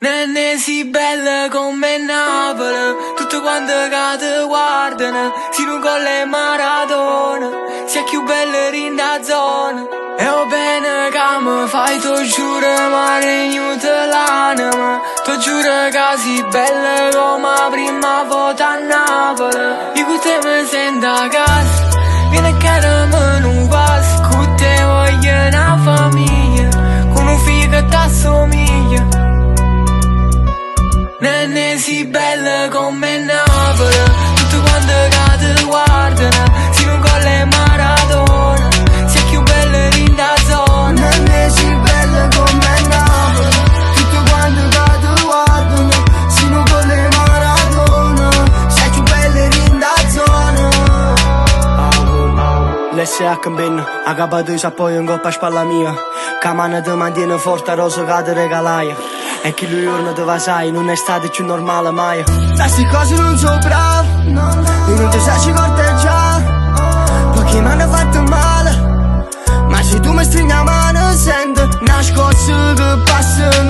Nenne si bella come Napoli, tutto quanto che ti guardano, si non con le Maradona, si è più bella in da zona. E va bene che mi fai, tu giuro, ma regnuto l'anima, tu giuro che si bella come la prima volta a Napoli. Io con te mi sento a casa, vieni che non passa, con te voglio una famiglia, con un figlio che ti assomiglia. Nenne si bella come Napoli, tutto quanto che ti guardano, si non con le Maradona, si è più bella in da zona. Nenne si bella come Napoli, tutto quanto che ti guardano, si non con le Maradona, si è più bella in da zona. L'SH in penna, a capa tu s'appoglia in coppa a spalla mia, che mano ti mantiene forte a rosa che ti regalaia. E che lui giorno te va sai, non è stato più normale mai. Da sti cose non so bravo, io non ti sai corteggiare, perché mi hanno fatto male. Ma se tu mi stringi la mano sento una scossa che passa